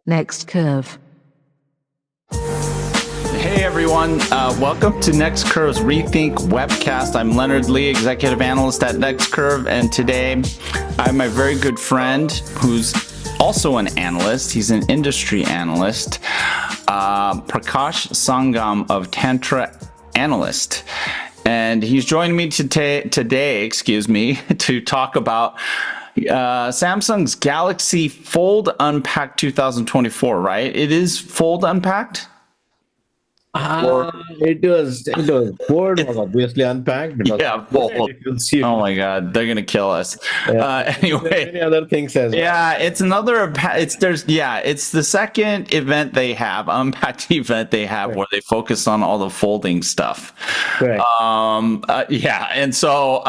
Next Curve. Hey everyone, welcome to Next Curve's Rethink webcast. I'm Leonard Lee, Executive Analyst at Next Curve, and today I have my very good friend who's also an analyst. He's an industry analyst, Prakash Sangam of Tantra Analyst. And he's joining me today, to talk about Samsung's Galaxy Fold Unpacked 2024, right? It is Fold Unpacked? It was Fold was obviously unpacked. Yeah, Fold. Oh my God, they're gonna kill us. Anyway, many other things as well. Yeah, it's another. It's the second event they have, unpacked event they have, where they focus on all the folding stuff. Correct. And so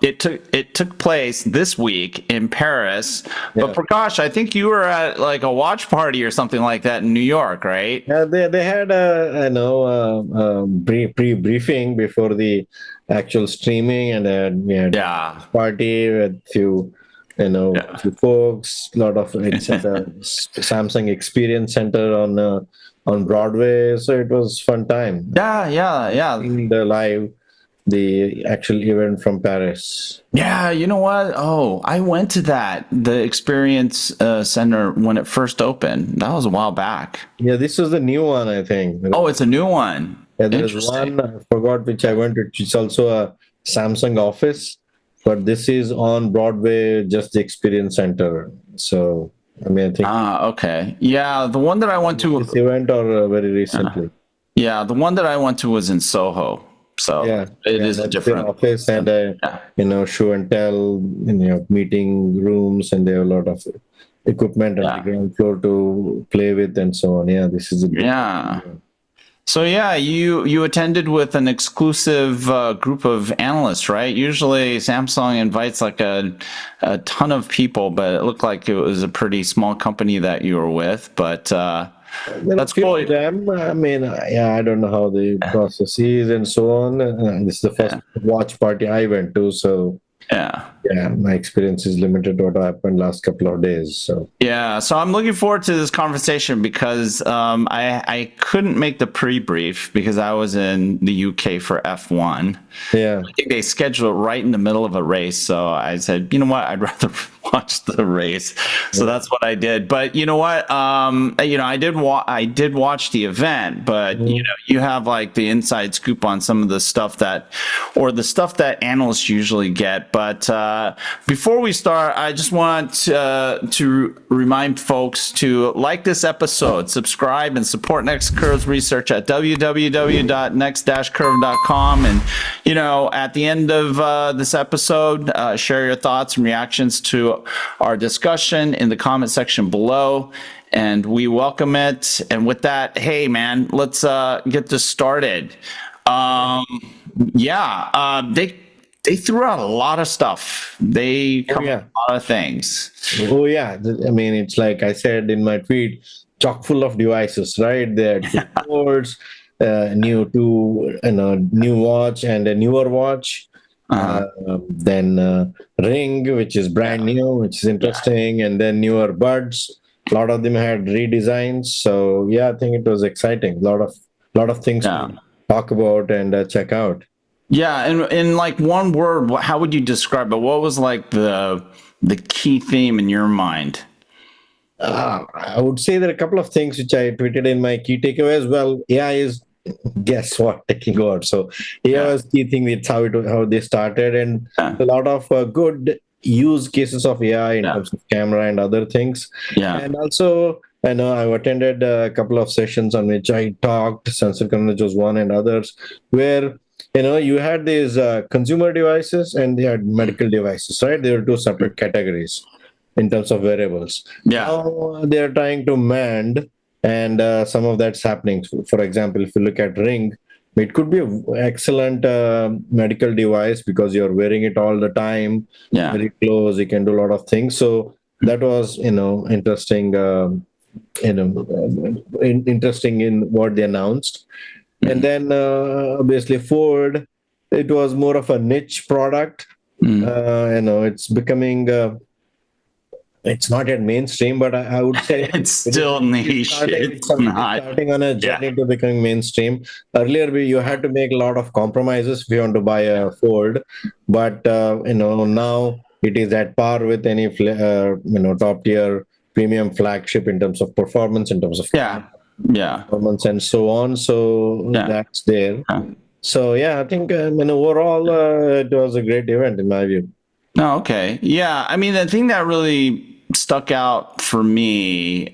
it took place this week in Paris. Yeah. But Prakash, I think you were at like a watch party or something like that in New York, right? Yeah, they had a pre-briefing before the actual streaming, and we had a party with few folks. A lot of it's at a Samsung Experience Center on Broadway, so it was fun time. Yeah. The actual event from Paris. Yeah, you know what? Oh, I went to the Experience Center when it first opened. That was a while back. Yeah, this was the new one, I think. Oh, it's a new one. Yeah, there's one, I forgot which I went to. It's also a Samsung office, but this is on Broadway, just the Experience Center. So, I mean, I think. Okay. Yeah, the one that I went to. This event or very recently? Yeah, the one that I went to was in Soho. So it is a different office and show and tell, meeting rooms, and there are a lot of equipment on the ground floor to play with and so on. Yeah, this is So you attended with an exclusive group of analysts, right? Usually Samsung invites like a ton of people, but it looked like it was a pretty small company that you were with. But that's cool. Them. I mean, I don't know how the process is and so on. This is the first watch party I went to, so my experience is limited to what happened last couple of days. So I'm looking forward to this conversation because I couldn't make the pre-brief because I was in the UK for F1. Yeah, I think they scheduled it right in the middle of a race, so I said, you know what, I'd rather watch the race. So that's what I did. But you know what, I did watch the event, but you have like the inside scoop on some of the stuff that analysts usually get. But before we start, I just want to remind folks to like this episode, subscribe, and support Next Curve's research at www.next-curve.com. And at the end of this episode, share your thoughts and reactions to our discussion in the comment section below, and we welcome it. And with that, hey man, let's get this started. They threw out a lot of stuff. They covered a lot of things. Oh yeah, I mean, it's like I said in my tweet, chock full of devices, right? There are boards, new watch and a newer watch. Then Ring, which is brand new, which is interesting, and then newer buds. A lot of them had redesigns. So I think it was exciting. A lot of things to talk about and check out. Yeah, and in like one word, how would you describe it? What was like the key theme in your mind? I would say there are a couple of things which I tweeted in my key takeaways. Well, AI is, guess what, taking over. So AI was key thing. It's how they started, and a lot of good use cases of AI in terms of camera and other things. Yeah, and also I know I've attended a couple of sessions on which I talked. Sensor Convergence was one, and others where. You had these consumer devices and they had medical devices, right? They were two separate categories in terms of wearables. Yeah. Now they're trying to mend, and some of that's happening. For example, if you look at Ring, it could be an excellent medical device because you're wearing it all the time, very close. You can do a lot of things. So that was, interesting. Interesting in what they announced. And then obviously Ford, it was more of a niche product. It's becoming it's not yet mainstream, but I would say It's still niche. It's not. starting on a journey to becoming mainstream. Earlier, you had to make a lot of compromises if you want to buy a Fold, but now it is at par with any top tier premium flagship in terms of performance, in terms of Yeah. Yeah. performance, and so on. So Yeah. that's there. Yeah. So yeah, I think overall it was a great event in my view. Oh, okay. Yeah. I mean, the thing that really stuck out for me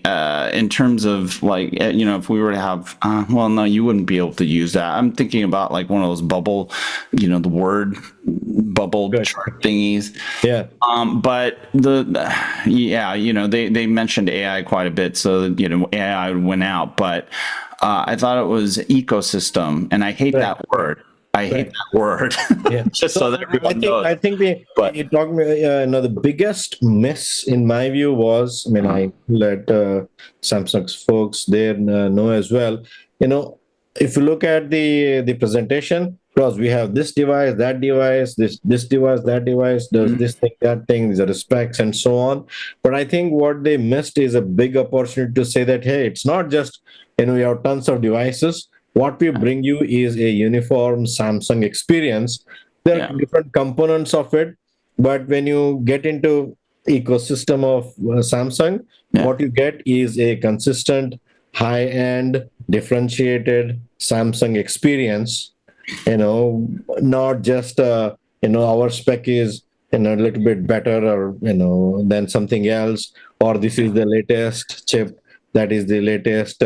in terms of like, if we were to have, well, no, you wouldn't be able to use that. I'm thinking about like one of those bubble, the word bubble chart thingies. Yeah. But they mentioned AI quite a bit. So, AI would win out, but I thought it was ecosystem, and I hate that word. I hate that word. Yeah. Just so that everyone knows. I think we talked. The biggest miss in my view was. I mean, I let Samsung's folks there know as well. If you look at the presentation, because we have this device, that device, this device, that device, does this thing, that thing, these are the specs, and so on. But I think what they missed is a big opportunity to say that, hey, it's not just we have tons of devices. What we bring you is a uniform Samsung experience. There are different components of it, but when you get into ecosystem of Samsung, what you get is a consistent, high-end, differentiated Samsung experience. Not just our spec is a little bit better or than something else, or this is the latest chip, that is the latest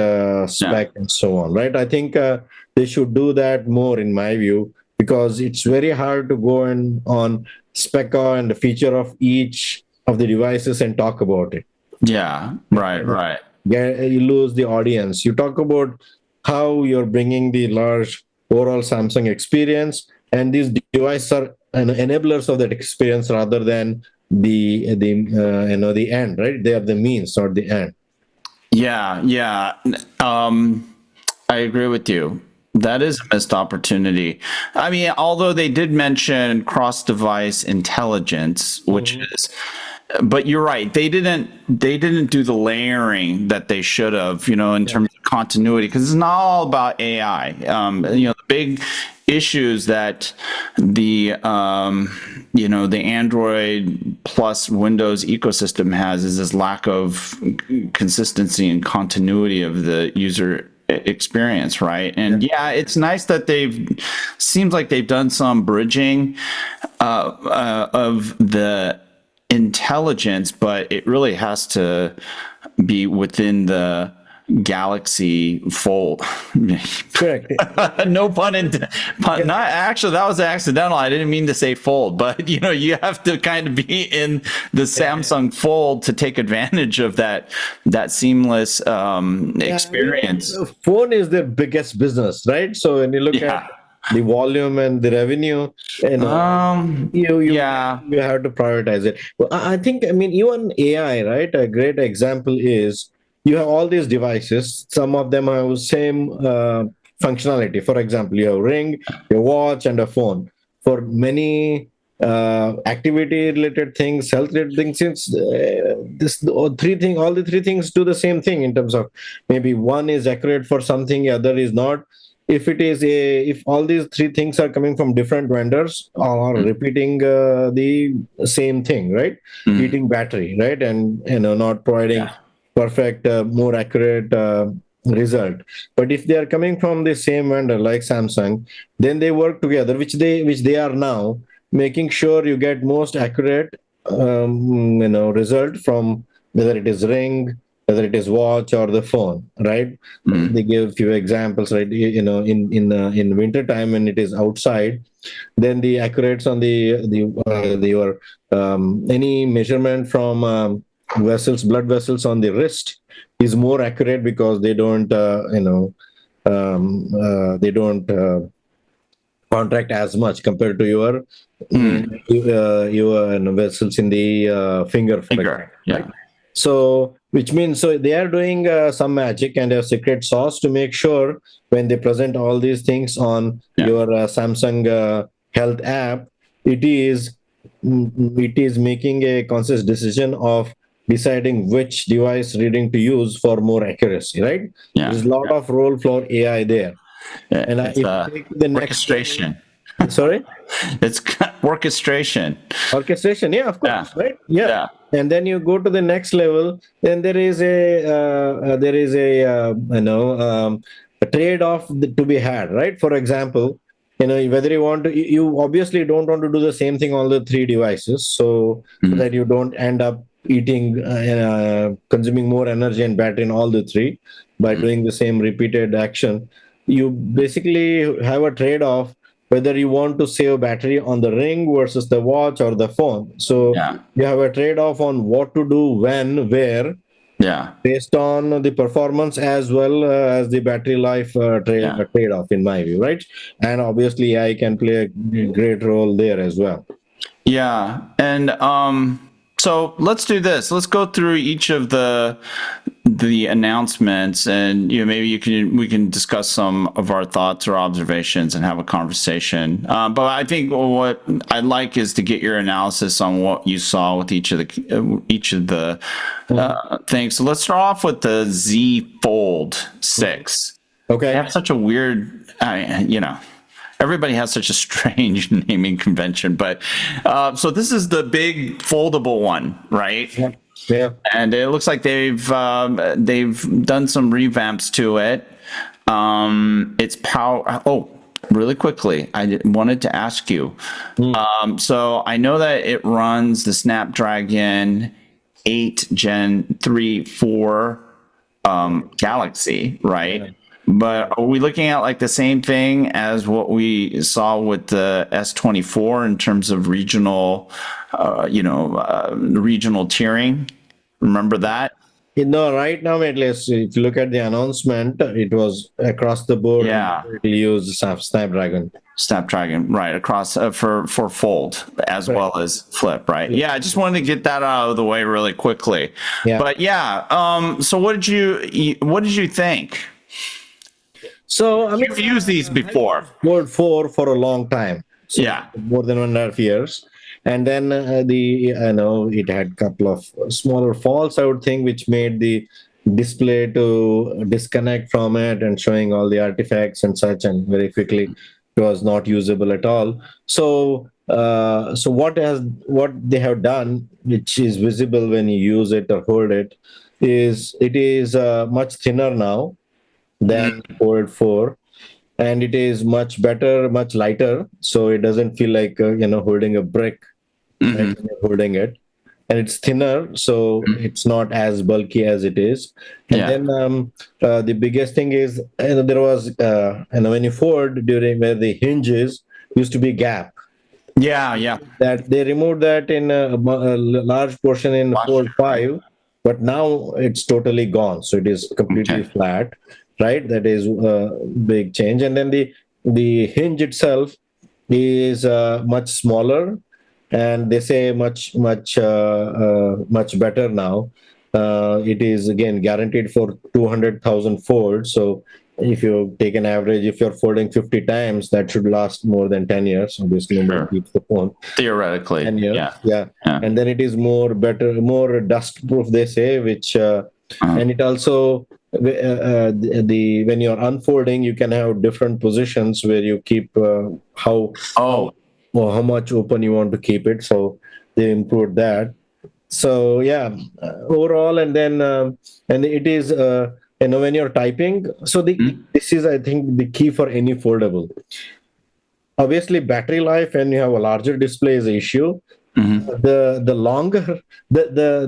spec, and so on, right? I think they should do that more, in my view, because it's very hard to go on spec and the feature of each of the devices and talk about it. Yeah, right. You lose the audience. You talk about how you're bringing the large overall Samsung experience, and these devices are enablers of that experience rather than the end, right? They are the means, not the end. Yeah. I agree with you. That is a missed opportunity. I mean, although they did mention cross-device intelligence, which is, but you're right. They didn't do the layering that they should have, in terms of continuity, because it's not all about AI. The big issues that the Android plus Windows ecosystem has is this lack of consistency and continuity of the user experience, right? And it's nice that seems like they've done some bridging of the intelligence, but it really has to be within the Galaxy Fold. Correct. No pun intended. Not actually. That was accidental. I didn't mean to say Fold, but you have to kind of be in the Samsung Fold to take advantage of that seamless experience. Phone is their biggest business, right? So when you look at the volume and the revenue, you have to prioritize it. Well, I think, even AI, right? A great example is you have all these devices. Some of them have the same functionality. For example, you have Ring, your watch, and a phone. For many activity-related things, health-related things, all the three things do the same thing in terms of maybe one is accurate for something, the other is not. If all these three things are coming from different vendors or repeating the same thing, right? Eating battery, right? And not providing perfect, more accurate result. But if they are coming from the same vendor like Samsung, then they work together, which they are now, making sure you get most accurate result from whether it is Ring, whether it is watch or the phone, right? They give a few examples, right? In winter time when it is outside, then the accurates on your any measurement from blood vessels on the wrist is more accurate because they don't contract as much compared to your vessels in the finger, for example, right? So, which means they are doing some magic and a secret sauce to make sure when they present all these things on your Samsung Health app, it is making a conscious decision of deciding which device reading to use for more accuracy, right? Yeah. There's a lot of role for AI there. And It's if you take the next orchestration. level, sorry, It's orchestration. orchestration, yeah, of Yeah. course, right? Yeah. Yeah. And then you go to the next level, then there is a trade-off to be had, right? For example, whether you want to, you obviously don't want to do the same thing on the three devices, so that you don't end up consuming more energy and battery in all the three by doing the same repeated action. You basically have a trade-off whether you want to save battery on the ring versus the watch or the phone. So Yeah. you have a trade-off on what to do when, where, Yeah. based on the performance as well as the battery life trade-off, in my view, right? And obviously, AI can play a great role there as well. Yeah. And so let's do this. Let's go through each of the announcements, and maybe we can discuss some of our thoughts or observations and have a conversation. But I think what I'd like is to get your analysis on what you saw with each of the things. So let's start off with the Z Fold6. Okay. They have such a weird, everybody has such a strange naming convention, but so this is the big foldable one, right? Yeah. And it looks like they've done some revamps to it. It's power. Oh, really quickly, I wanted to ask you. So I know that it runs the Snapdragon 8 Gen 3 4 Galaxy, right? Yeah. But are we looking at like the same thing as what we saw with the S24 in terms of regional tiering? Remember that? Right now, at least, if you look at the announcement, it was across the board. Yeah. It used Snapdragon. Snapdragon, right, across for Fold as well as Flip, right? Yeah, I just wanted to get that out of the way really quickly. Yeah. But yeah, so what did you think? So I mean, you've used these before. Fold 4 for a long time. So yeah, more than 1.5 years. And then it had a couple of smaller faults, I would think, which made the display to disconnect from it and showing all the artifacts and such, and very quickly it was not usable at all. So what they have done, which is visible when you use it or hold it, is much thinner now than Fold 4. And it is much better, much lighter, so it doesn't feel like holding a brick when you're holding it. And it's thinner, so it's not as bulky as it is. And then the biggest thing is there was when you fold, during where the hinges used to be gap. Yeah. That they removed that in a large portion in Fold 5, but now it's totally gone. So it is completely flat. Right, that is a big change. And then the hinge itself is much smaller, and they say much better now. It is again guaranteed for 200,000 folds. So if you take an average, if you're folding 50 times, that should last more than 10 years. Obviously, keeps the phone theoretically. 10 years. Yeah. And then it is more dust proof, they say, which and it also. When you're unfolding, you can have different positions where you keep how much open you want to keep it. So they improved that. So yeah, overall, and then and it is when you're typing. So this is, I think, the key for any foldable. Obviously, battery life, and you have a larger display, is an issue. The longer the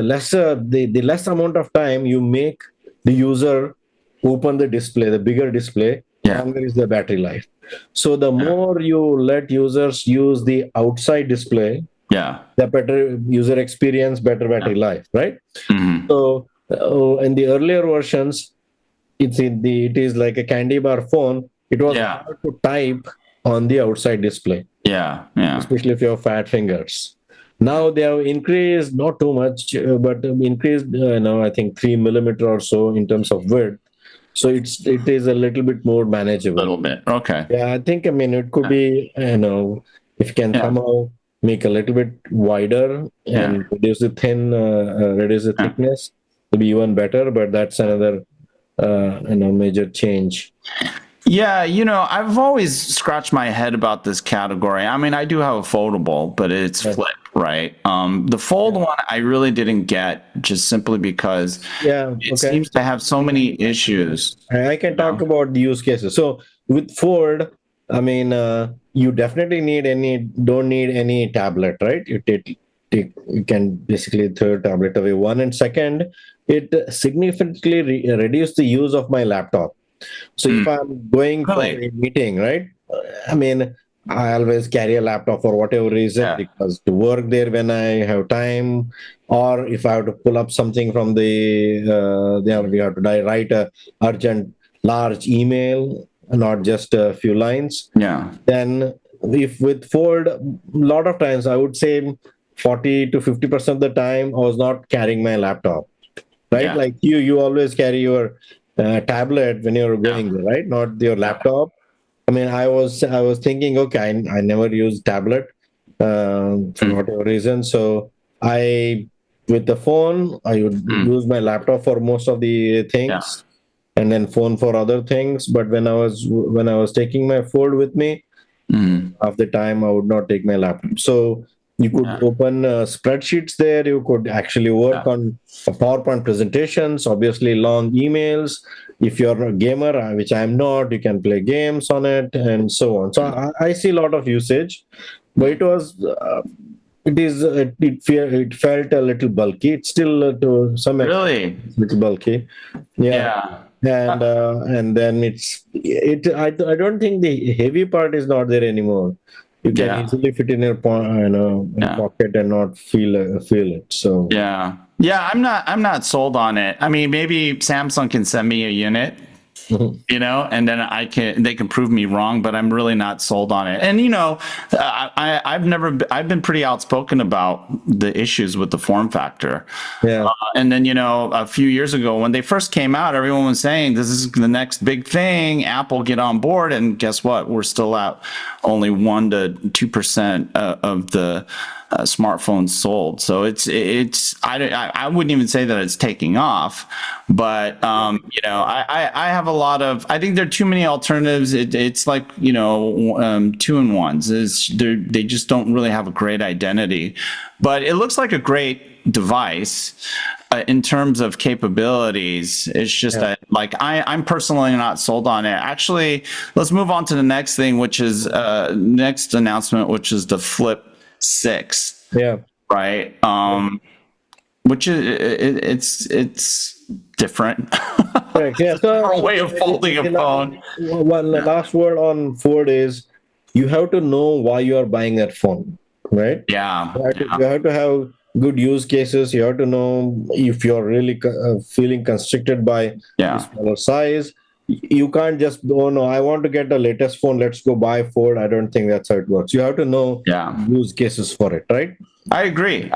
lesser the less amount of time you make the user open the display, the bigger display, longer is the battery life. So the more you let users use the outside display, the better user experience, better battery life, right? So in the earlier versions, it is like a candy bar phone. It was hard to type on the outside display. Yeah. Especially if you have fat fingers. Now they have increased, not too much, but increased, I think 3 millimeter or so in terms of width. So it is a little bit more manageable. A little bit. Okay. Yeah, I think, it could be, if you can somehow make a little bit wider and reduce the reduce the thickness to be even better. But that's another major change. Yeah, I've always scratched my head about this category. I mean, I do have a foldable, but it's flip, right? The fold one I really didn't get, just simply because it seems to have so many issues. I can talk about the use cases. So with Fold, I mean, you definitely don't need any tablet, right? You can basically throw a tablet away. One, and second, it significantly reduced the use of my laptop. So if I'm going for a meeting, right? I mean, I always carry a laptop for whatever reason, because to work there when I have time, or if I have to pull up something from we have to write a urgent large email, not just a few lines. Yeah. Then if with Fold, a lot of times I would say 40 to 50% of the time I was not carrying my laptop, right? Yeah. Like you always carry your tablet when you're going there, right? Not your laptop. I mean, I was thinking, okay, I never use tablet for whatever reason. So with the phone, I would use my laptop for most of the things, and then phone for other things. But when I was taking my Fold with me, half the time I would not take my laptop. So you could open spreadsheets there. You could actually work on PowerPoint presentations, obviously long emails. If you're a gamer, which I'm not, you can play games on it and so on. So I see a lot of usage, but it felt a little bulky. It's still to some extent a little bulky. Yeah. And then I don't think the heavy part is not there anymore. You can easily fit in your pocket and not feel it. So I'm not sold on it. I mean, maybe Samsung can send me a unit, and then they can prove me wrong, but I'm really not sold on it. And I've been pretty outspoken about the issues with the form factor. And then a few years ago when they first came out, everyone was saying this is the next big thing. Apple, get on board, and guess what? We're still at only 1 to 2% of the smartphones sold. So I wouldn't even say that it's taking off, but I have a lot of, I think there are too many alternatives. It's like 2-in-1s. They just don't really have a great identity, but it looks like a great device. In terms of capabilities, it's just that, like, I'm personally not sold on it. Actually, let's move on to the next thing, which is next announcement, which is the Flip6. Right. Which is it's different. Correct. Yeah. So a way of folding a phone. One last word on Fold is you have to know why you are buying that phone, right? Yeah. You have to have good use cases. You have to know if you're really feeling constricted by the smaller size. You can't just, oh no, I want to get the latest phone, let's go buy Fold. I don't think that's how it works. You have to know use cases for it, right? I agree.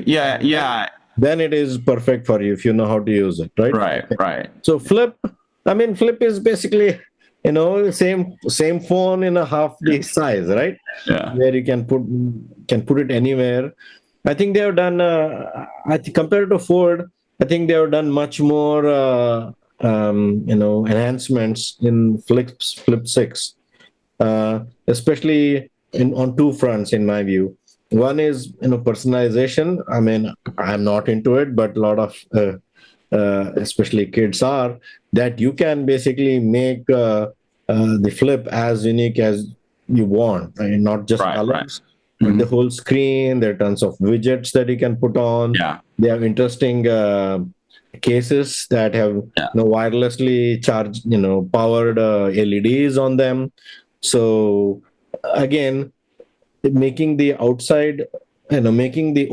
Yeah. Then it is perfect for you if you know how to use it, right? Right. So Flip is basically same phone in a half the size, right? Where you can put it anywhere. I think they have done compared to Fold, I think they have done much more enhancements in Flip6, especially on two fronts in my view. One is personalization. I mean, I'm not into it, but a lot of especially kids are, that you can basically make the Flip as unique as you want, right? Not just colors, but the whole screen. There are tons of widgets that you can put on. They have interesting cases that have wirelessly charged, powered LEDs on them. So again, making the outside, making the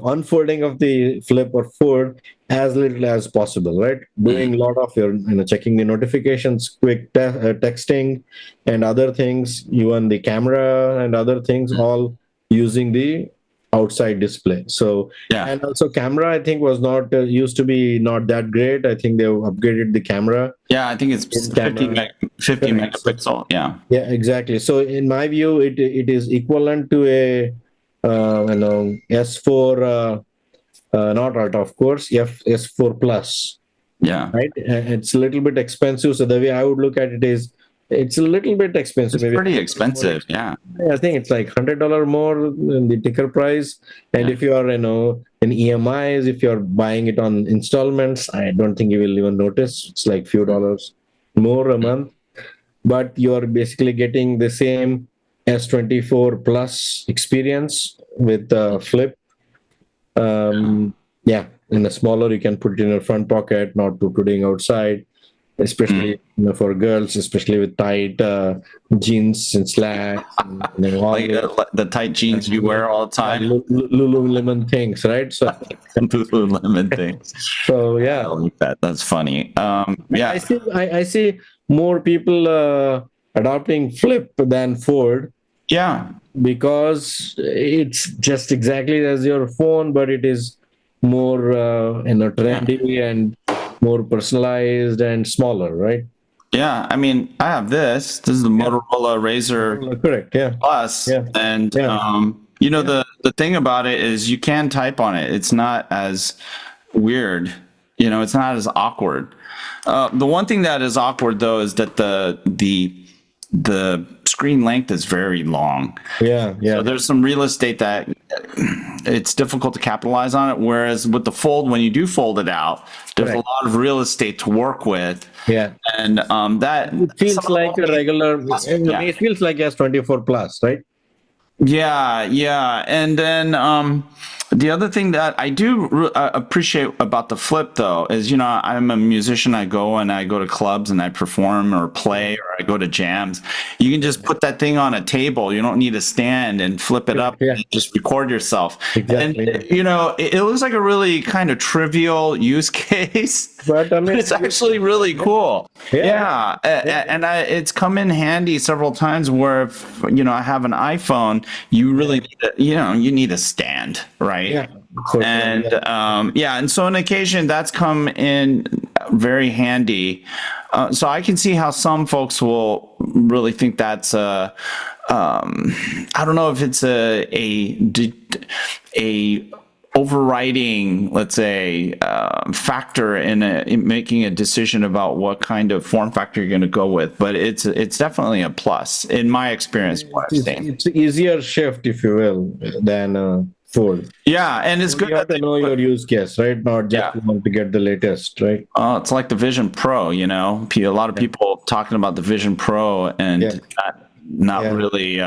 unfolding of the Flip or Fold as little as possible, right? Doing a lot of your, checking the notifications, quick texting, and other things, even the camera and other things, all using the outside display. So and also camera, I think, was not used to be not that great. I think they upgraded the camera. I think it's 50 megapixel. Yeah, exactly. So in my view, it is equivalent to a S4, not Ultra, of course, S4 Plus, Yeah. right? It's a little bit expensive. So the way I would look at it is, it's a little bit expensive. It's Maybe pretty more. expensive. Yeah. I think it's like $100 more in the ticker price. And Yeah. if you are, in EMIs, if you're buying it on installments, I don't think you will even notice. It's like few dollars more a month, but you're basically getting the same S24 Plus experience with Flip. Yeah, in a smaller, you can put it in your front pocket, not putting outside, especially for girls, especially with tight jeans and slacks, and, all Like the tight jeans you wear all the time. Lululemon things, right? So, Lululemon things. so I yeah, like that. That's funny. I Yeah. see. I see more people adopting Flip than Fold, Yeah. because it's just exactly as your phone, but it is more trendy and more personalized and smaller, right? Yeah. I mean, I have this. This is the Motorola Razr Correct. Yeah. Plus, Yeah. and Yeah. the thing about it is you can type on it. It's not as weird. It's not as awkward. The one thing that is awkward though is that the screen length is very long. Yeah. Yeah. So there's some real estate that it's difficult to capitalize on it. Whereas with the Fold, when you do fold it out, there's a lot of real estate to work with. Yeah. And that It feels like a regular. It feels like S24 Plus, right? Yeah. And then the other thing that I do appreciate about the Flip, though, is, I'm a musician. I go to clubs and I perform or play, or I go to jams. You can just put that thing on a table. You don't need a stand, and flip it up and just record yourself. Exactly. And, it looks like a really kind of trivial use case, but it's actually really cool. Yeah. And it's come in handy several times where if, I have an iPhone, you really need you need a stand, right? Yeah. And and so on occasion that's come in very handy. So I can see how some folks will really think that's I don't know if it's a overriding, let's say, factor in making a decision about what kind of form factor you're going to go with, but it's definitely a plus in my experience. It's an easier shift, if you will, than Fold. Yeah, and it's good. You have to know your use case, right? Not just want to get the latest, right? It's like the Vision Pro. A lot of people talking about the Vision Pro and not really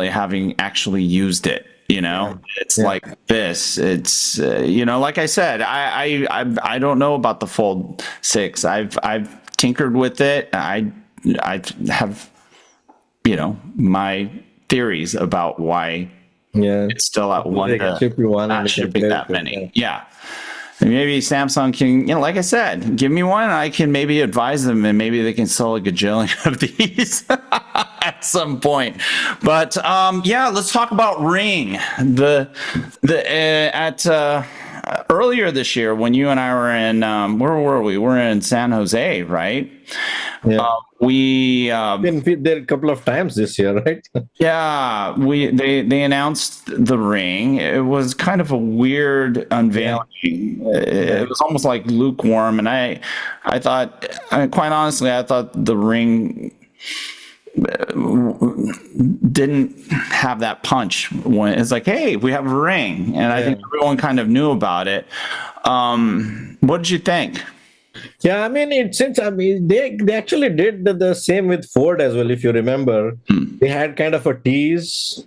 having actually used it. It's like this. It's like I said, I don't know about the Fold 6. I've tinkered with it. I have my theories about why it's still at one. Not shipping that many. Yeah. And maybe Samsung can, like I said, give me one. I can maybe advise them, and maybe they can sell a gajillion of these at some point. But let's talk about Ring. Earlier this year, when you and I were in, where were we? We're in San Jose, right? Yeah. We been there a couple of times this year, right? Yeah, they announced the Ring. It was kind of a weird unveiling. It was almost like lukewarm, and I thought, quite honestly, I thought the Ring didn't have that punch when it's like, hey, we have a Ring, and I think everyone kind of knew about it. What did you think? Yeah, I mean, they actually did the same with Ford as well. If you remember, they had kind of a tease,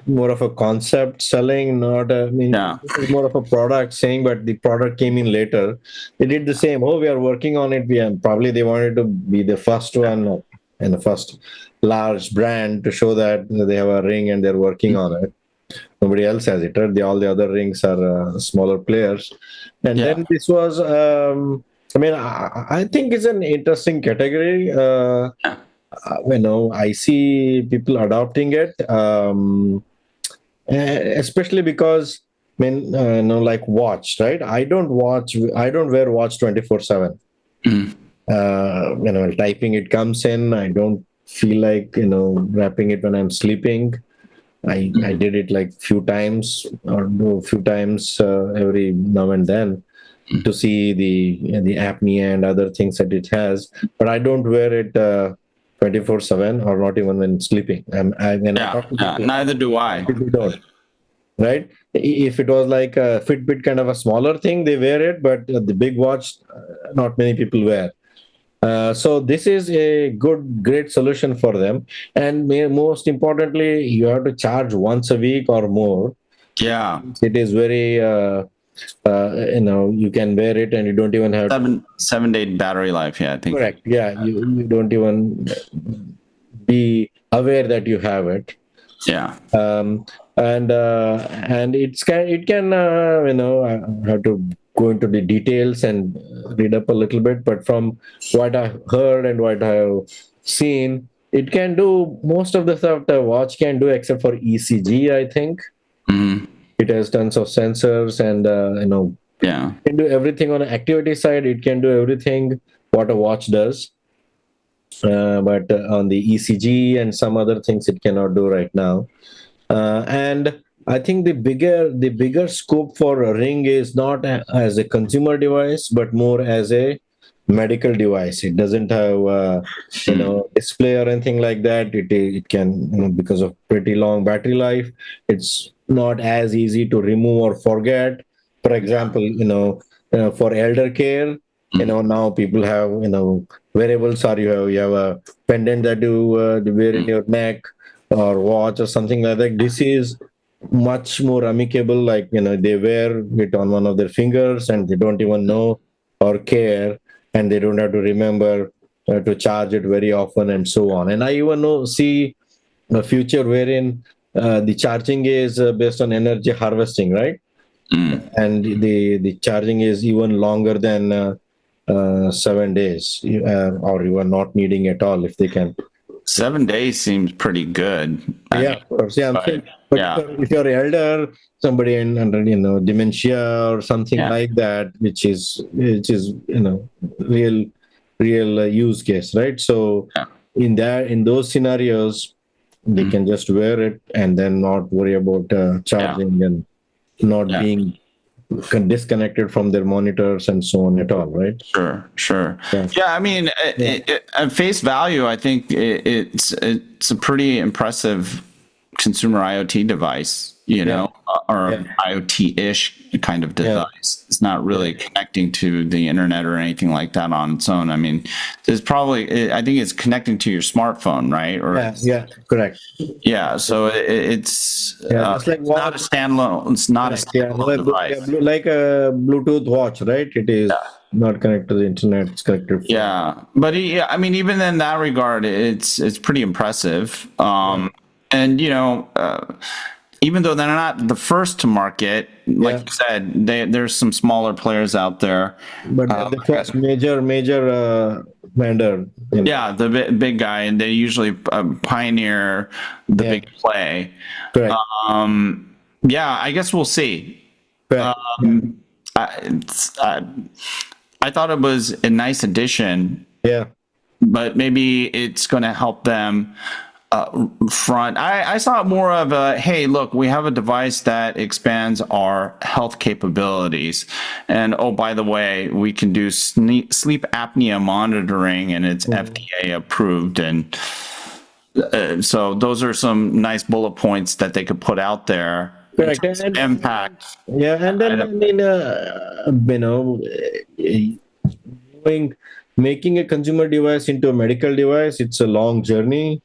more of a concept selling, this is more of a product saying, but the product came in later. They did the same. Oh, we are working on it. Probably they wanted to be the first one and the first large brand to show that they have a Ring and they're working on it. Nobody else has it, right? All the other rings are smaller players. And then this was, I think it's an interesting category. I see people adopting it, especially because, like watch, right? I don't wear watch 24/7. Typing it comes in. I don't feel like, wrapping it when I'm sleeping. I did it like few times or do a few times every now and then to see the apnea and other things that it has. But I don't wear it 24/7 or not even when sleeping. When I Yeah, talk to yeah. people, Neither do I. people don't. Right? If it was like a Fitbit kind of a smaller thing, they wear it, but the big watch, not many people wear. So this is a great solution for them. And most importantly, you have to charge once a week or more. Yeah, It is very, you can wear it and you don't even have to. 7 day battery life. Yeah, I think. Correct. Yeah, you don't even be aware that you have it. Yeah. And it can I have to go into the details and read up a little bit, but from what I've heard and what I've seen, it can do most of the stuff the watch can do except for ECG, I think. Hmm. It has tons of sensors and Yeah. can do everything on the activity side. It can do everything what a watch does, but on the ECG and some other things it cannot do right now. And I think the bigger scope for a Ring is not as a consumer device, but more as a medical device. It doesn't have display or anything like that. It can, because of pretty long battery life, it's not as easy to remove or forget. For example, for elder care, now people have wearables, or you have a pendant that you wear in your neck or watch or something like that. This is much more amicable. Like, they wear it on one of their fingers and they don't even know or care, and they don't have to remember to charge it very often and so on. And I even see a future wherein the charging is based on energy harvesting, right? Mm. And the charging is even longer than 7 days, or you are not needing at all if they can. 7 days seems pretty good. Yeah, of course. Yeah, I'm saying, but yeah, if you're elder, somebody under dementia or something yeah, like that, which is real use case, right? So yeah, in those scenarios, they can just wear it and then not worry about yeah, charging and not yeah. being disconnected from their monitors and so on at all, right? Sure, sure. Yeah. Yeah, I mean, Yeah. at face value, I think it's a pretty impressive consumer IoT device, Yeah. or Yeah. IoT-ish kind of Yeah. device. It's not really connecting to the internet or anything like that on its own. I mean, I think it's connecting to your smartphone, right? Or Yeah. Correct. yeah, so it's Just like it's not a standalone. It's not a correct. Yeah, standalone device. like a Bluetooth watch, right? It is not connected to the internet. It's connected. Yeah, but yeah, I mean, even in that regard, it's pretty impressive. And even though they're not the first to market, like you said, there's some smaller players out there. But the first major vendor. Yeah, the big guy, and they usually pioneer the big play. Correct. Yeah, I guess we'll see. Correct. I thought it was a nice addition, Yeah. but maybe it's going to help them front. I saw it more of a, hey, look, we have a device that expands our health capabilities. And oh, by the way, we can do sleep apnea monitoring, and it's FDA approved. And so those are some nice bullet points that they could put out there. Correct. Impact. Yeah, and then making a consumer device into a medical device, it's a long journey,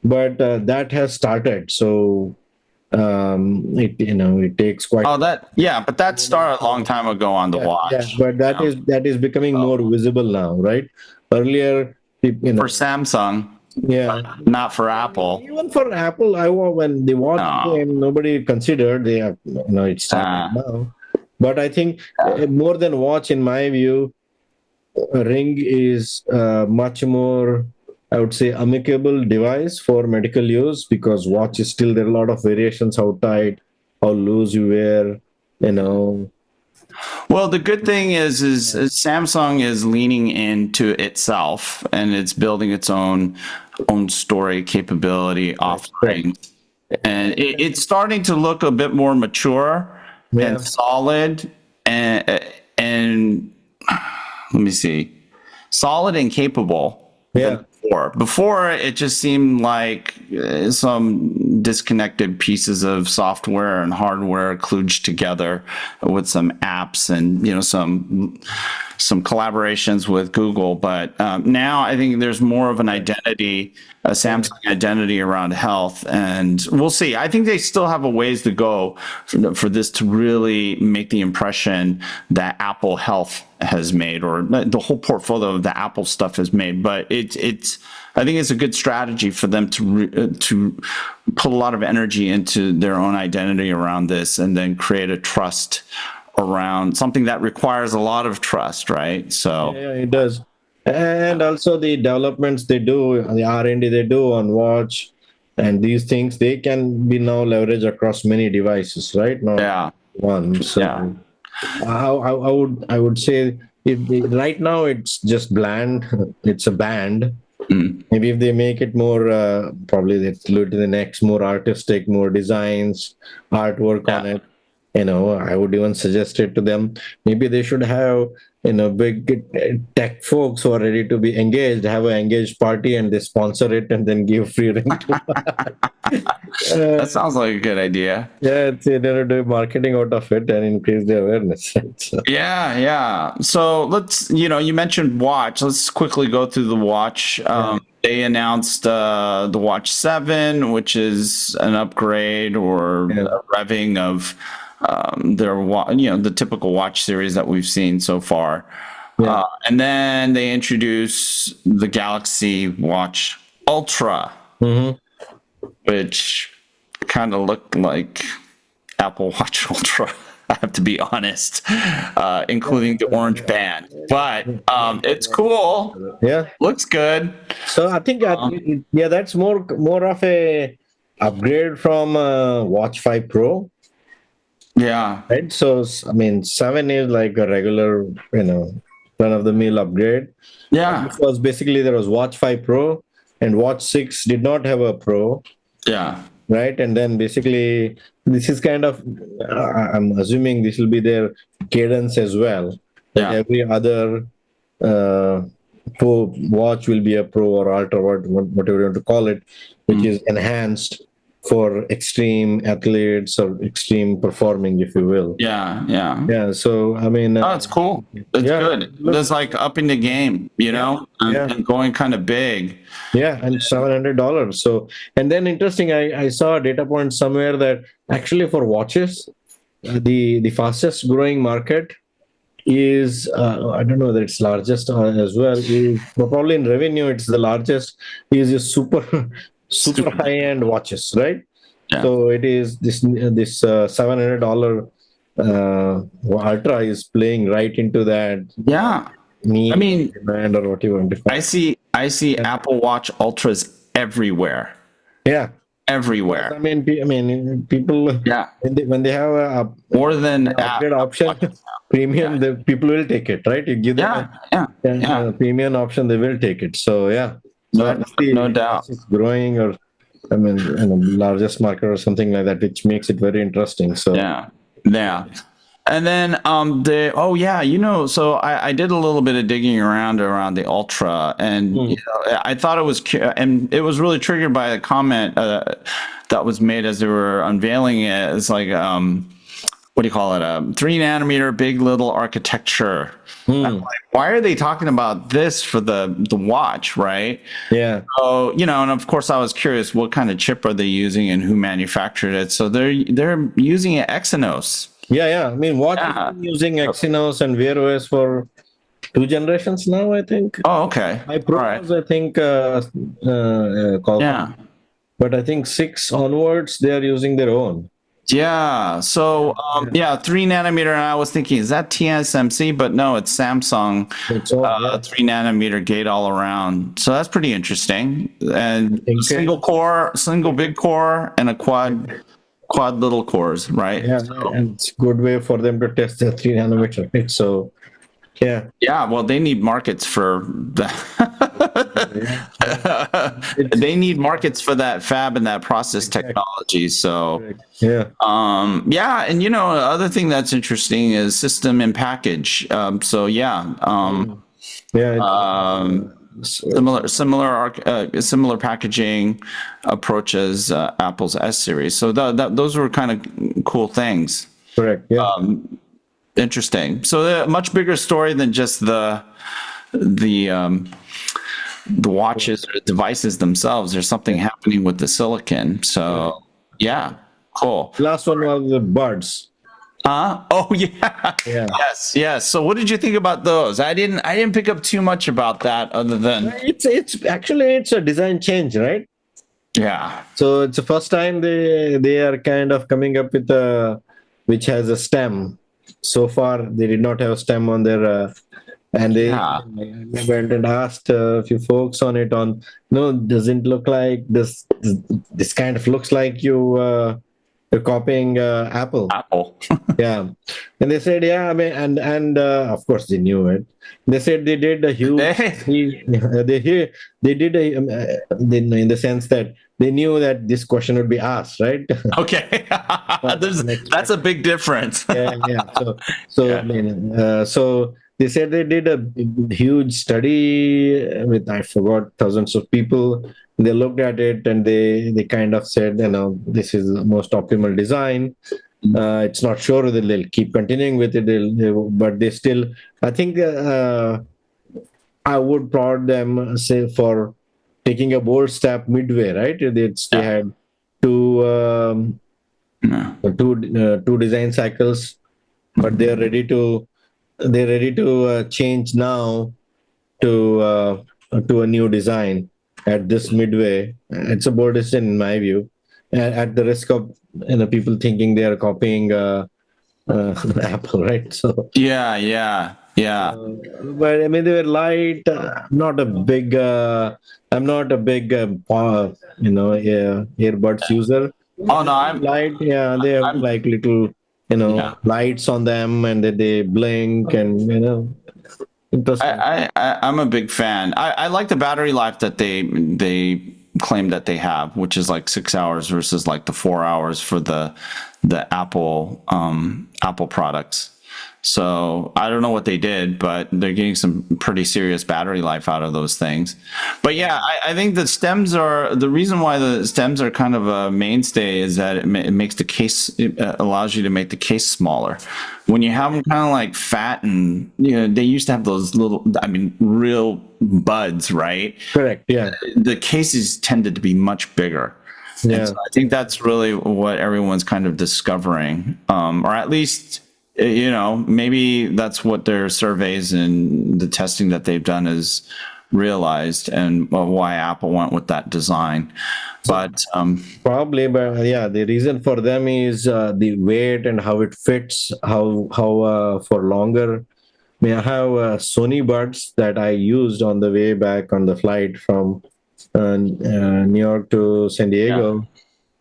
but that has started. So it takes quite. Oh, but that started a long time ago on the watch. Yeah, but that is becoming more visible now, right? Earlier, for Samsung. Yeah, not for Apple. Even for Apple, when the watch came, nobody considered. They have, it's started now. But I think more than watch, in my view, Ring is much more, I would say, amicable device for medical use, because watch is still, there are a lot of variations, how tight, how loose you wear, Well, the good thing is Samsung is leaning into itself, and it's building its own storage capability offering. and it's starting to look a bit more mature Yeah. and solid, and let me see, solid and capable Yeah. than before. Before, it just seemed like some disconnected pieces of software and hardware kludged together with some apps and some collaborations with Google. But now I think there's more of an identity, a Samsung identity around health, and we'll see. I think they still have a ways to go for this to really make the impression that Apple Health has made, or the whole portfolio of the Apple stuff has made. But I think it's a good strategy for them to put a lot of energy into their own identity around this, and then create a trust around something that requires a lot of trust, right? So Yeah, it does. And also the developments they do, the R&D they do on watch and these things, they can be now leveraged across many devices, right? Not yeah, one. So yeah. I would say right now it's just bland. It's a band. Maybe if they make it more, probably let's look to the next, more artistic, more designs, artwork on it. I would even suggest it to them. Maybe they should have, big tech folks who are ready to be engaged, have an engaged party, and they sponsor it and then give free rent. That sounds like a good idea. Yeah, they're do marketing out of it and increase the awareness. So, Yeah. So let's, you mentioned watch. Let's quickly go through the watch. They announced the Watch 7, which is an upgrade or a revving of their the typical watch series that we've seen so far. And then they introduce the Galaxy Watch Ultra, which kind of looked like Apple Watch Ultra. I have to be honest, including the orange band, but it's cool. Yeah, looks good. So I think that's more of a upgrade from Watch 5 Pro. Yeah. Right. So I mean, 7 is like a regular, run of the mill upgrade. Yeah. Because basically there was Watch 5 Pro and Watch 6 did not have a Pro. Yeah. Right. And then basically this is kind of, I'm assuming this will be their cadence as well. Like every other Pro watch will be a Pro or Ultra, whatever you want to call it, which is enhanced for extreme athletes or extreme performing, if you will. Yeah. So I mean, it's cool. It's good. It's like upping the game, and going kind of big. Yeah, and $700. So, and then interesting, I saw a data point somewhere that actually for watches, the fastest growing market is I don't know that it's largest as well. Is probably in revenue, it's the largest. Is super high end watches, right? Yeah. So it is this $700 Ultra is playing right into that. Yeah, demand or what you want to call it. I see Apple Watch Ultras everywhere. Yeah. Everywhere. I mean, people. Yeah. When they have a more than upgrade option, premium, the people will take it, right? You give them a premium option, they will take it. So no doubt, it's growing, or I mean, largest market or something like that, which makes it very interesting. So yeah. And then so I did a little bit of digging around the Ultra, and I thought it was and it was really triggered by a comment that was made as they were unveiling it. It's like what do you call it? 3 nanometer big little architecture. I'm like, why are they talking about this for the watch, right? Yeah. So and of course I was curious, what kind of chip are they using and who manufactured it? So they're using an Exynos. Yeah. I mean, watch using Exynos and Wear OS for 2 generations now, I think. Oh, okay. My Pros, I think, Qualcomm. But I think 6 onwards, they are using their own. Yeah. So 3 nanometer. And I was thinking, is that TSMC? But no, it's Samsung. 3 nanometer gate all around. So that's pretty interesting. And single big core, and a quad little cores, right? Yeah, and it's a good way for them to test the 3 nanometer. Right? So Yeah. Yeah, well, they need markets for that. They need markets for that fab and that process technology. So, Yeah. yeah, and other thing that's interesting is system and package. So yeah, Yeah. similar packaging approaches Apple's S series. So those were kind of cool things. Correct. Yeah. Interesting. So a much bigger story than just the watches or devices themselves. There's something happening with the silicon. So yeah, cool. Last one was the buds. Oh yeah. Yeah. Yes. So what did you think about those? I didn't pick up too much about that other than It's actually it's a design change, right? yeah. So it's the first time they are kind of coming up with a which has a stem. So far, they did not have a stem on their, and they went and asked a few folks on it. Doesn't look like this. This kind of looks like you're copying Apple. Yeah, and they said, yeah. I mean, and of course they knew it. They said they did a huge. They did in the sense that they knew that this question would be asked, right? Okay, that's a big difference. Yeah. I mean, so they said they did a huge study with I forgot thousands of people. They looked at it and they kind of said, this is the most optimal design. It's not sure whether they'll keep continuing with it, but they still. I think I would applaud them, say, for taking a bold step midway. Right? They had two design cycles, but they're ready to change now to a new design at this midway. It's a bold decision in my view, at the risk of people thinking they are copying Apple, right? So yeah. But I mean, they were light. I'm not a big earbuds user. Oh no, I'm light. Yeah, they have like little lights on them, and they blink, and interesting. I'm a big fan. I like the battery life that they claim that they have, which is like 6 hours versus like the 4 hours for the Apple products. So I don't know what they did, but they're getting some pretty serious battery life out of those things. But yeah, I think the reason why the stems are kind of a mainstay is that it makes the case, it allows you to make the case smaller. When you have them kind of like fat and, they used to have those little, real buds, right? Correct. Yeah. The cases tended to be much bigger. Yeah. So I think that's really what everyone's kind of discovering, or at least, maybe that's what their surveys and the testing that they've done has realized, and why Apple went with that design. But probably, but yeah, the reason for them is the weight and how it fits, how for longer. I have Sony buds that I used on the way back on the flight from New York to San Diego. Yeah.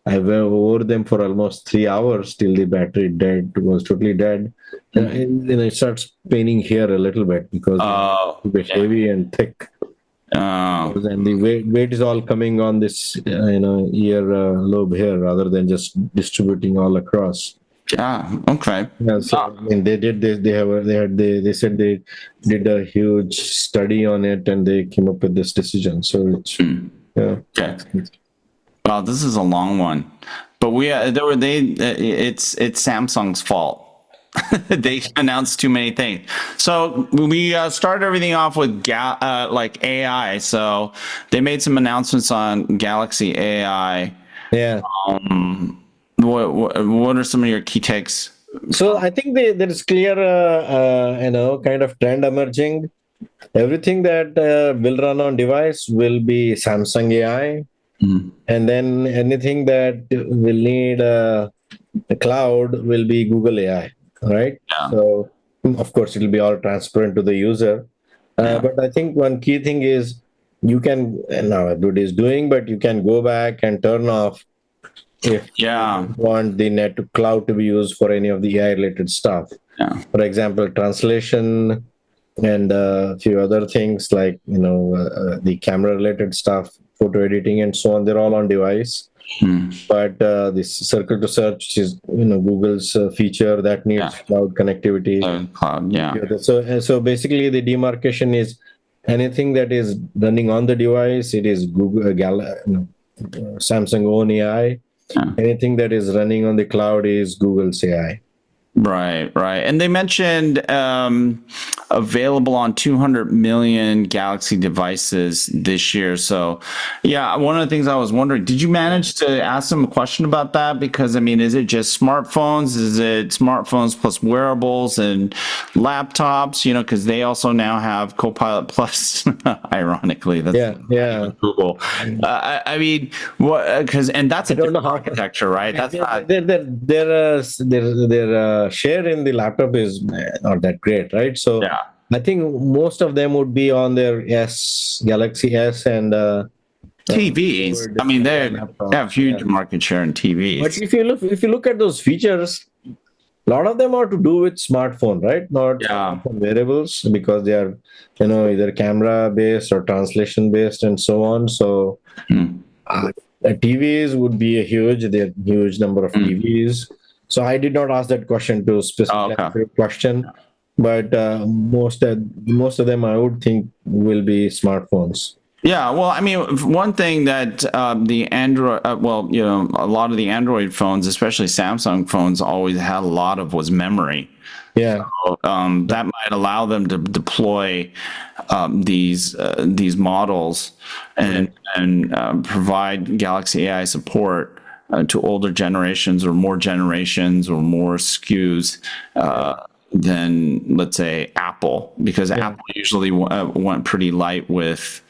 I wore them for almost 3 hours till the battery was totally dead. And it starts paining here a little bit because it's a bit heavy and thick. And the weight is all coming on this, ear lobe here rather than just distributing all across. Yeah. Okay. Yeah. So they said they did a huge study on it and they came up with this decision. So it's yeah. Okay. Well, this is a long one, but it's Samsung's fault. They announced too many things. So we started everything off with like AI. So they made some announcements on Galaxy AI. Yeah. What are some of your key takes? So I think there is clear, kind of trend emerging. Everything that will run on device will be Samsung AI. Mm-hmm. And then anything that will need a cloud will be Google AI, right? Yeah. So, of course, it will be all transparent to the user. But I think one key thing is you can, now everybody is doing, but you can go back and turn off if you want the net to cloud to be used for any of the AI-related stuff. Yeah. For example, translation, and a few other things like the camera related stuff, photo editing and so on. They're all on device. But this circle to search, which is Google's feature that needs cloud connectivity. Cloud, yeah. So basically the demarcation is anything that is running on the device, it is Samsung own AI. Anything that is running on the cloud is Google's AI. Right. And they mentioned available on 200 million Galaxy devices this year. So, yeah, one of the things I was wondering, did you manage to ask them a question about that? Because, I mean, is it just smartphones? Is it smartphones plus wearables and laptops? Because they also now have Copilot Plus, ironically. That's Google. I mean, what? And that's a different architecture, right? That's not... Their share in the laptop is not that great, right? So I think most of them would be on their Galaxy S and TVs. I mean, they have huge market share in TVs. But if you look at those features, a lot of them are to do with smartphone, right? Not smartphone wearables, because they are either camera based or translation based and so on. So TVs would be a huge number of TVs. So I did not ask that question to specifically question, but most of them I would think will be smartphones. Yeah, well, I mean, one thing that the Android, a lot of the Android phones, especially Samsung phones, always had a lot of was memory. Yeah, so, that might allow them to deploy these models and provide Galaxy AI support to older generations or more SKUs than, let's say, Apple, because Apple usually went pretty light with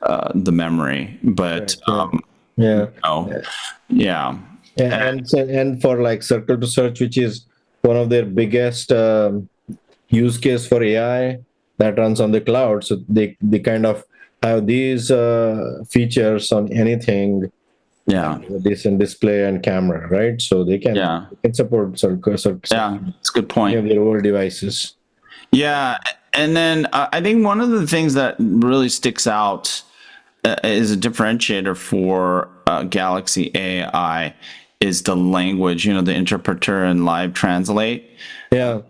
the memory. But and for like circle to search, which is one of their biggest use case for AI that runs on the cloud, so they kind of have these features on anything. Decent display and camera, right? So they can support circle. Yeah, it's a good point. Their old devices. Yeah, and then I think one of the things that really sticks out is a differentiator for Galaxy AI is the language. The interpreter and live translate. Yeah.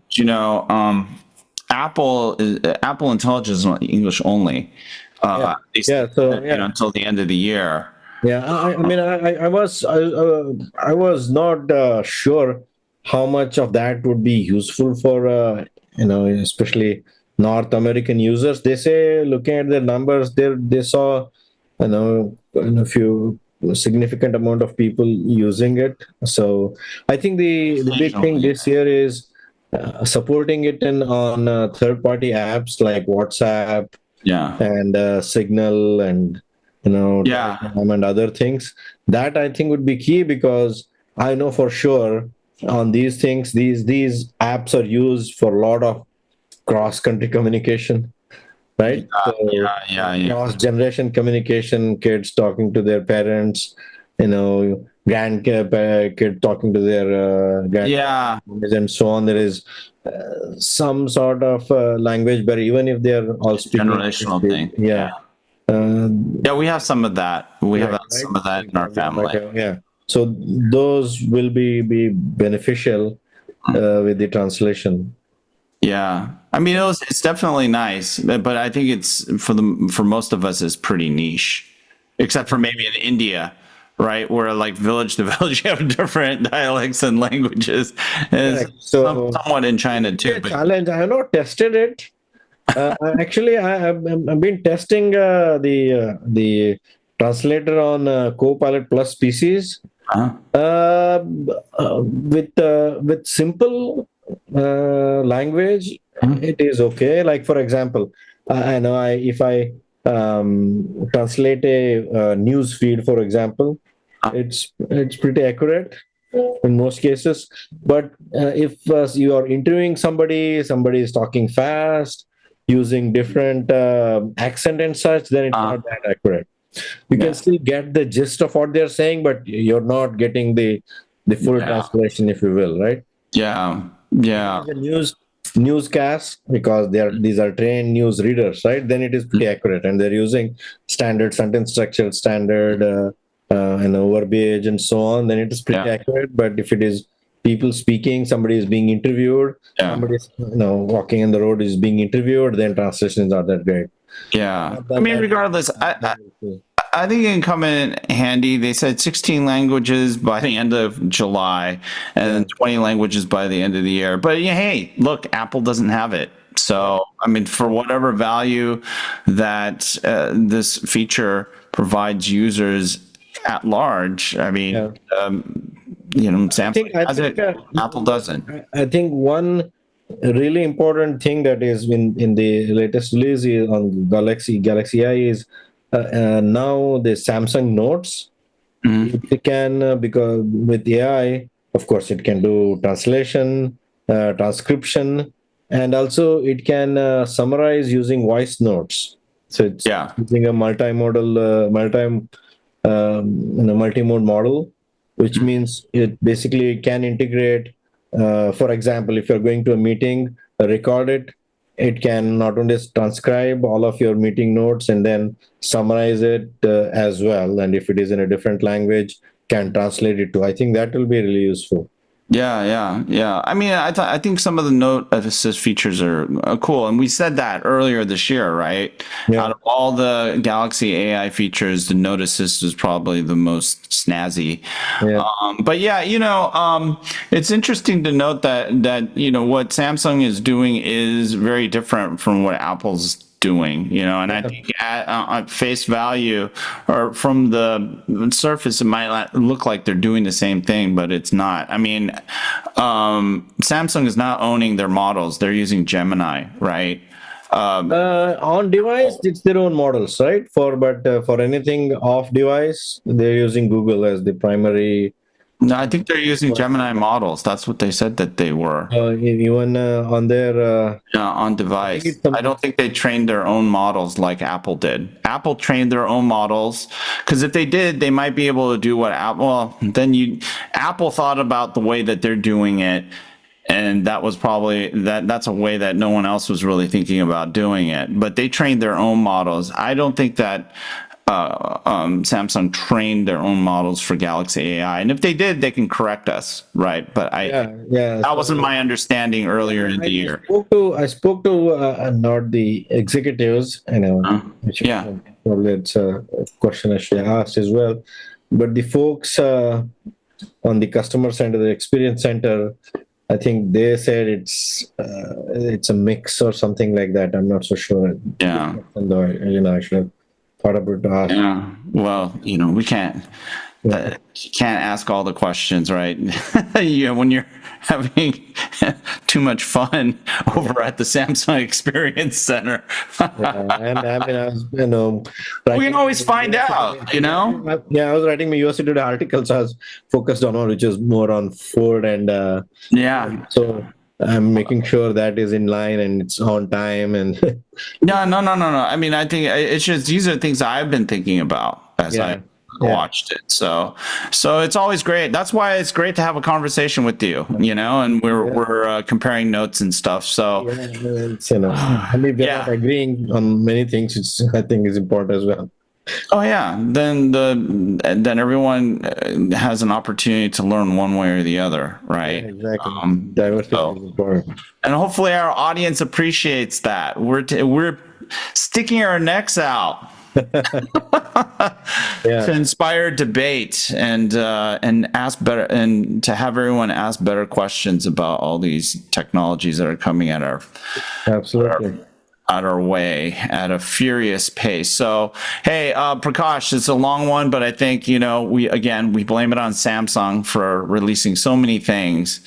Apple Intelligence is English only. Until the end of the year. Yeah, I mean, I was not sure how much of that would be useful for especially North American users. They say, looking at their numbers, they saw a few significant amount of people using it. So I think the big thing this year is supporting it on third-party apps like WhatsApp, and Signal and and other things. That I think would be key, because I know for sure on these things, these apps are used for a lot of cross-country communication, right? Cross-generation communication, kids talking to their parents, grandkid talking to their grandparents, and so on. There is some sort of language barrier, even if they're all speaking. Generational thing. We have some of that. We have some of that in our family. So those will be beneficial with the translation. Yeah, I mean, it's definitely nice, but I think it's for most of us it's pretty niche, except for maybe in India, right, where like village to village you have different dialects and languages. And so somewhat in China too. But challenge. I have not tested it. Actually, I've been testing the translator on Copilot Plus PCs with simple language. It is okay. Like, for example, I know if I translate a news feed, for example, it's pretty accurate in most cases. But if you are interviewing somebody is talking fast, using different accent and such, then it's not that accurate. You can still get the gist of what they're saying, but you're not getting the full translation, if you will, right? The newscasts, because these are trained news readers, right? Then it is pretty accurate, and they're using standard sentence structure, standard verbiage, and so on. Then it is pretty accurate. But if it is people speaking, somebody is being interviewed, somebody is walking in the road is being interviewed, then translation is not that great. Yeah, I mean, regardless, I think it can come in handy. They said 16 languages by the end of July, and then 20 languages by the end of the year. But hey, look, Apple doesn't have it. So, I mean, for whatever value that this feature provides users at large, I mean, Samsung has it, Apple doesn't. I think one really important thing that is in the latest release on Galaxy I is now the Samsung Notes. It can, because with AI, of course, it can do translation, transcription, and also it can summarize using voice notes. So it's using a multi-mode model, which means it basically can integrate. For example, if you're going to a meeting, record it. It can not only transcribe all of your meeting notes and then summarize it as well. And if it is in a different language, can translate it too. I think that will be really useful. Yeah. I mean, I think some of the note assist features are cool, and we said that earlier this year, right? Yeah. Out of all the Galaxy AI features, the note assist is probably the most snazzy. Yeah. But yeah, it's interesting to note that what Samsung is doing is very different from what Apple's doing, and I think at face value or from the surface, it might look like they're doing the same thing, but it's not. I mean, Samsung is not owning their models. They're using Gemini, right? On device, it's their own models, right? But for anything off device, they're using Google as the primary. No, I think they're using Gemini models. That's what they said that they were. Even on their... on device. I don't think they trained their own models like Apple did. Apple trained their own models, because if they did, they might be able to do what Apple thought about the way that they're doing it, and that was probably that's a way that no one else was really thinking about doing it. But they trained their own models. I don't think that Samsung trained their own models for Galaxy AI, and if they did, they can correct us, right? But that wasn't my understanding earlier in the year. I spoke to not the executives, probably it's a question I should ask as well, but the folks on the customer center, the experience center, I think they said it's a mix or something like that. I'm not so sure. Yeah. I should have thought about to ask. Yeah. Well, we can't. You can't ask all the questions, right? When you're having too much fun over at the Samsung Experience Center. And I was, we can always find out, Yeah, I was writing my University Today article, so I was focused on one which is more on Ford and so I'm making sure that is in line and it's on time and. No. I mean, I think it's just these are things I've been thinking about as I watched it. So it's always great. That's why it's great to have a conversation with you, and we're comparing notes and stuff. So I mean, we're not agreeing on many things, which I think is important as well. Oh yeah, then everyone has an opportunity to learn one way or the other, right? Yeah, exactly. Diversity is important, and hopefully our audience appreciates that. We're sticking our necks out to inspire debate and ask better, and to have everyone ask better questions about all these technologies that are coming at our way at a furious pace. So, hey, Prakash, it's a long one, but I think, we blame it on Samsung for releasing so many things.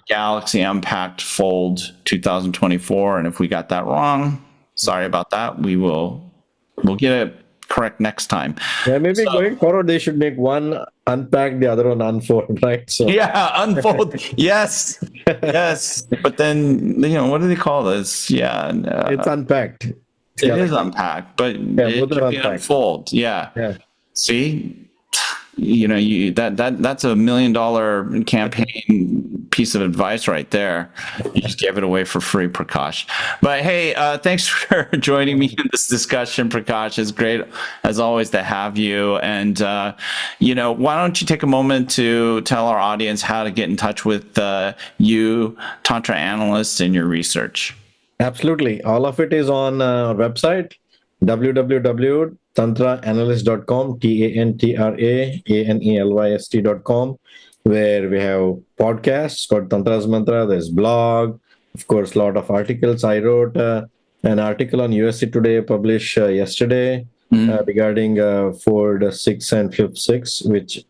Galaxy Unpacked Fold 2024. And if we got that wrong, sorry about that. We'll get it correct next time. Yeah, maybe going forward, they should make one unpack, the other one unfold, right? So unfold. Yes. But then, what do they call this? It's unpacked. It is unpacked, but it should be unfold. Yeah. See, that's $1 million campaign piece of advice right there. You just gave it away for free, Prakash. But hey, thanks for joining me in this discussion, Prakash. It's great as always to have you. And why don't you take a moment to tell our audience how to get in touch with you, Tantra Analyst, and your research? Absolutely. All of it is on our website, www.tantraanalyst.com, TANTRAANELYST.com, where we have podcasts called Tantra's Mantra. There's blog, of course, a lot of articles. I wrote an article on USC Today published yesterday regarding Fold6 and Flip6, which,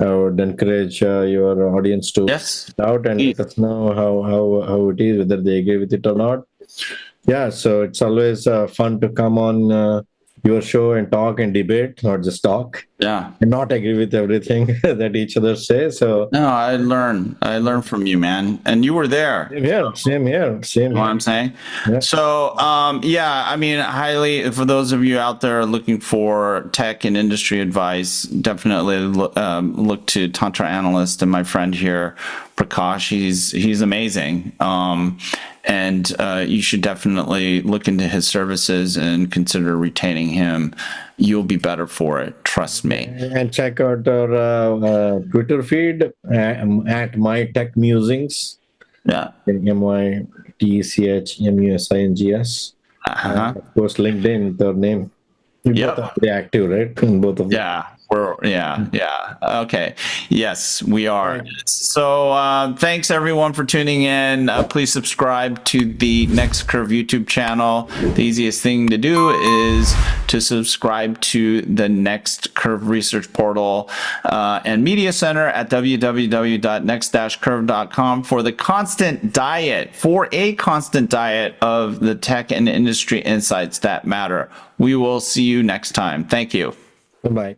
I would encourage your audience to check out and let us know how it is, whether they agree with it or not. Yeah, so it's always fun to come on your show and talk and debate, not just talk. Yeah. And not agree with everything that each other says. So no, I learn from you, man. And you were there. Same here. You know what I'm saying? Yeah. So, highly, for those of you out there looking for tech and industry advice, definitely look to Tantra Analyst and my friend here, Prakash. He's amazing. And you should definitely look into his services and consider retaining him. You'll be better for it. Trust me. And check out our Twitter feed at My Tech Musings. Yeah. MYTECHMUSINGS. Of course, LinkedIn, their name. Both are pretty active, right? In both of them. Yeah. Okay. Yes, we are. So thanks everyone for tuning in. Please subscribe to the Next Curve YouTube channel. The easiest thing to do is to subscribe to the Next Curve Research Portal and Media Center at www.next-curve.com for a constant diet of the tech and industry insights that matter. We will see you next time. Thank you. Bye-bye.